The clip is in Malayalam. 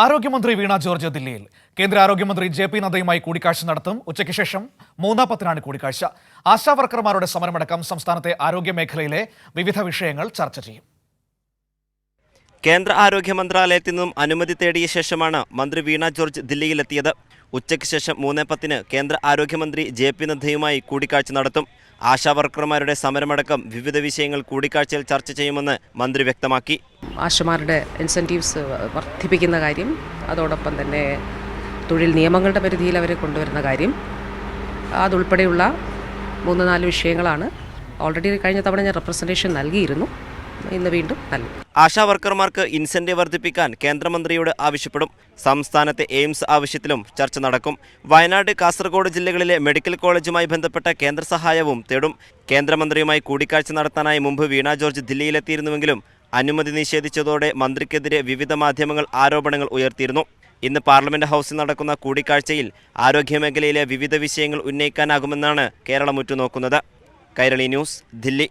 ആരോഗ്യമന്ത്രി വീണ ജോർജ് ദില്ലിയിൽ കേന്ദ്ര ആരോഗ്യമന്ത്രി ജെ.പി. നദ്ദയുമായി കൂടിക്കാഴ്ച നടത്തും. ഉച്ചയ്ക്ക് ശേഷം 3:10 കൂടിക്കാഴ്ച. ആശാവർക്കർമാരുടെ സമരമടക്കം സംസ്ഥാനത്തെ ആരോഗ്യ മേഖലയിലെ വിവിധ വിഷയങ്ങൾ ചർച്ച ചെയ്യും. കേന്ദ്ര ആരോഗ്യ മന്ത്രാലയത്തിൽ നിന്നും അനുമതി തേടിയ ശേഷമാണ് മന്ത്രി വീണ ജോർജ് ദില്ലിയിലെത്തിയത്. ഉച്ചയ്ക്ക് ശേഷം 3:10 കേന്ദ്ര ആരോഗ്യമന്ത്രി ജെ.പി. നദ്ദയുമായി കൂടിക്കാഴ്ച നടത്തും. ആശാവർക്കർമാരുടെ സമരമടക്കം വിവിധ വിഷയങ്ങൾ കൂടിക്കാഴ്ചയിൽ ചർച്ച ചെയ്യുമെന്ന് മന്ത്രി വ്യക്തമാക്കി. ആശമാരുടെ ഇൻസെൻറ്റീവ്സ് വർദ്ധിപ്പിക്കുന്ന കാര്യം, അതോടൊപ്പം തന്നെ തൊഴിൽ നിയമങ്ങളുടെ പരിധിയിൽ അവരെ കൊണ്ടുവരുന്ന കാര്യം, അതുൾപ്പെടെയുള്ള 3-4 വിഷയങ്ങളാണ്. ഓൾറെഡി കഴിഞ്ഞ തവണ ഞാൻ റെപ്രസെൻറ്റേഷൻ നൽകിയിരുന്നു. ഇന്ന് വീണ്ടും നൽകും. ആശാവർക്കർമാർക്ക് ഇൻസെന്റീവ് വർദ്ധിപ്പിക്കാൻ കേന്ദ്രമന്ത്രിയോട് ആവശ്യപ്പെടും. സംസ്ഥാനത്തെ എയിംസ് ആവശ്യത്തിലും ചർച്ച നടക്കും. വയനാട്, കാസർഗോഡ് ജില്ലകളിലെ മെഡിക്കൽ കോളേജുമായി ബന്ധപ്പെട്ട കേന്ദ്ര സഹായവും തേടും. കേന്ദ്രമന്ത്രിയുമായി കൂടിക്കാഴ്ച നടത്താനായി മുമ്പ് വീണ ജോർജ് ദില്ലിയിലെത്തിയിരുന്നുവെങ്കിലും അനുമതി നിഷേധിച്ചതോടെ മന്ത്രിക്കെതിരെ വിവിധ മാധ്യമങ്ങൾ ആരോപണങ്ങൾ ഉയർത്തിയിരുന്നു. ഇന്ന് പാർലമെന്റ് ഹൗസിൽ നടക്കുന്ന കൂടിക്കാഴ്ചയിൽ ആരോഗ്യമേഖലയിലെ വിവിധ വിഷയങ്ങൾ ഉന്നയിക്കാനാകുമെന്നാണ് കേരളം ഉറ്റുനോക്കുന്നത്. കൈരളി ന്യൂസ്, ദില്ലി.